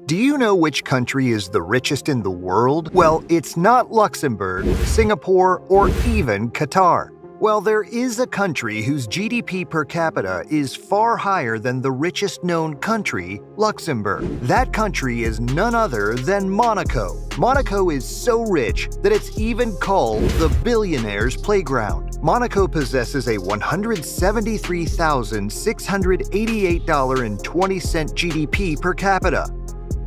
Do you know which country is the richest in the world? Well, it's not Luxembourg, Singapore, or even Qatar. Well, there is a country whose GDP per capita is far higher than the richest known country, Luxembourg. That country is none other than Monaco. Monaco is so rich that it's even called the billionaire's playground. Monaco possesses a $173,688.20 GDP per capita,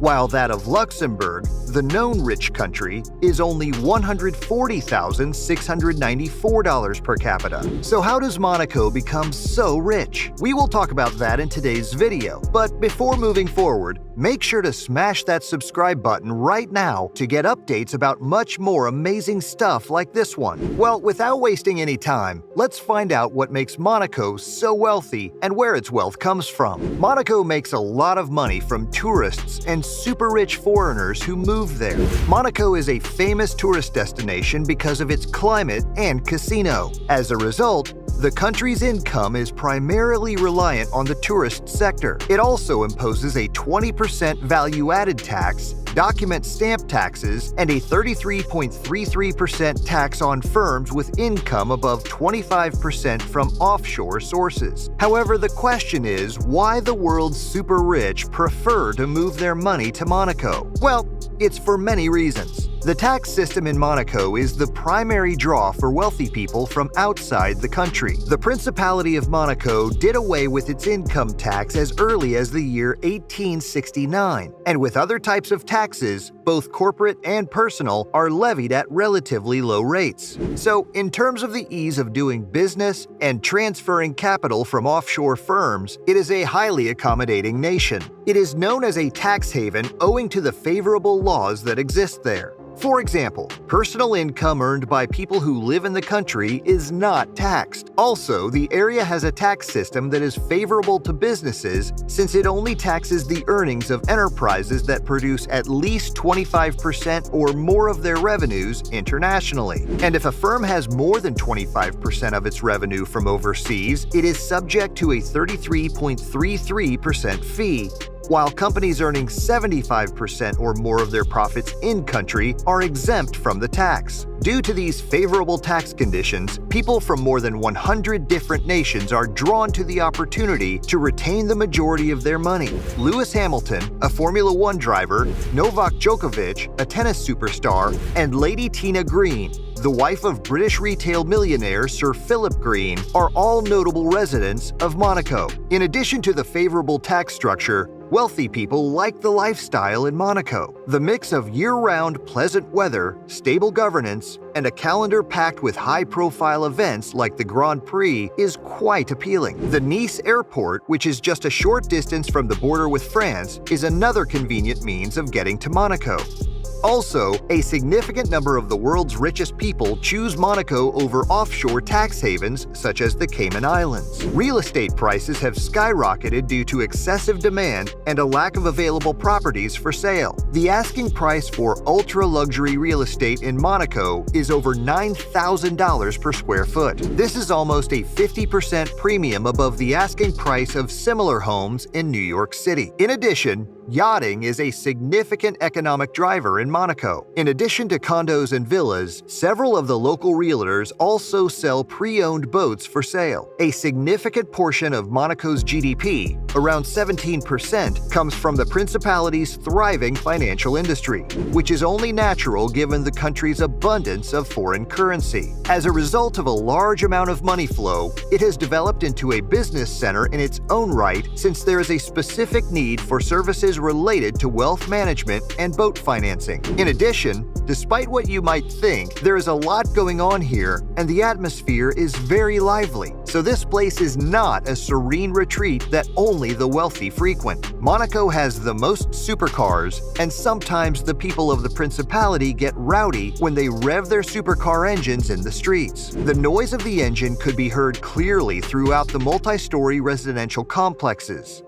while that of Luxembourg, the known rich country, is only $140,694 per capita. So how does Monaco become so rich? We will talk about that in today's video, but before moving forward, make sure to smash that subscribe button right now to get updates about much more amazing stuff like this one. Well, without wasting any time, let's find out what makes Monaco so wealthy and where its wealth comes from. Monaco makes a lot of money from tourists and super rich foreigners who move there. Monaco is a famous tourist destination because of its climate and casino. As a result, the country's income is primarily reliant on the tourist sector. It also imposes a 20% value-added tax, document stamp taxes, and a 33.33% tax on firms with income above 25% from offshore sources. However, the question is, why the world's super rich prefer to move their money to Monaco? Well, it's for many reasons. The tax system in Monaco is the primary draw for wealthy people from outside the country. The Principality of Monaco did away with its income tax as early as the year 1869, and with other types of taxes, both corporate and personal, are levied at relatively low rates. So, in terms of the ease of doing business and transferring capital from offshore firms, it is a highly accommodating nation. It is known as a tax haven owing to the favorable laws that exist there. For example, personal income earned by people who live in the country is not taxed. Also, the area has a tax system that is favorable to businesses since it only taxes the earnings of enterprises that produce at least 25% or more of their revenues internationally. And if a firm has more than 25% of its revenue from overseas, it is subject to a 33.33% fee, while companies earning 75% or more of their profits in-country are exempt from the tax. Due to these favorable tax conditions, people from more than 100 different nations are drawn to the opportunity to retain the majority of their money. Lewis Hamilton, a Formula One driver, Novak Djokovic, a tennis superstar, and Lady Tina Green, the wife of British retail millionaire Sir Philip Green, are all notable residents of Monaco. In addition to the favorable tax structure, wealthy people like the lifestyle in Monaco. The mix of year-round pleasant weather, stable governance, and a calendar packed with high-profile events like the Grand Prix is quite appealing. The Nice airport, which is just a short distance from the border with France, is another convenient means of getting to Monaco. Also, a significant number of the world's richest people choose Monaco over offshore tax havens such as the Cayman Islands. Real estate prices have skyrocketed due to excessive demand and a lack of available properties for sale. The asking price for ultra-luxury real estate in Monaco is over $9,000 per square foot. This is almost a 50% premium above the asking price of similar homes in New York City. In addition, yachting is a significant economic driver in Monaco. In addition to condos and villas, several of the local realtors also sell pre-owned boats for sale. A significant portion of Monaco's GDP, around 17%, comes from the Principality's thriving financial industry, which is only natural given the country's abundance of foreign currency. As a result of a large amount of money flow, it has developed into a business center in its own right since there is a specific need for services related to wealth management and boat financing. In addition, despite what you might think, there is a lot going on here and the atmosphere is very lively. So this place is not a serene retreat that only the wealthy frequent. Monaco has the most supercars, and sometimes the people of the Principality get rowdy when they rev their supercar engines in the streets. The noise of the engine could be heard clearly throughout the multi-story residential complexes.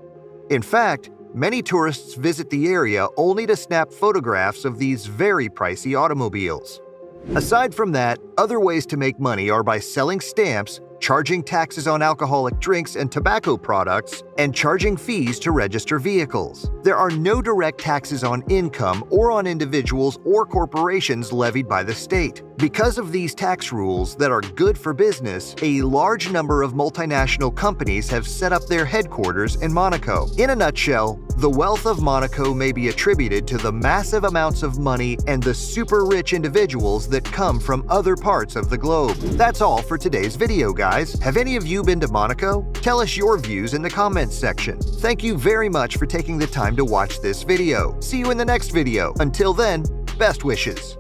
In fact, many tourists visit the area only to snap photographs of these very pricey automobiles. Aside from that, other ways to make money are by selling stamps, charging taxes on alcoholic drinks and tobacco products, and charging fees to register vehicles. There are no direct taxes on income or on individuals or corporations levied by the state. Because of these tax rules that are good for business, a large number of multinational companies have set up their headquarters in Monaco. In a nutshell, the wealth of Monaco may be attributed to the massive amounts of money and the super rich individuals that come from other parts of the globe. That's all for today's video, guys. Have any of you been to Monaco? Tell us your views in the comments section. Thank you very much for taking the time to watch this video. See you in the next video. Until then, best wishes.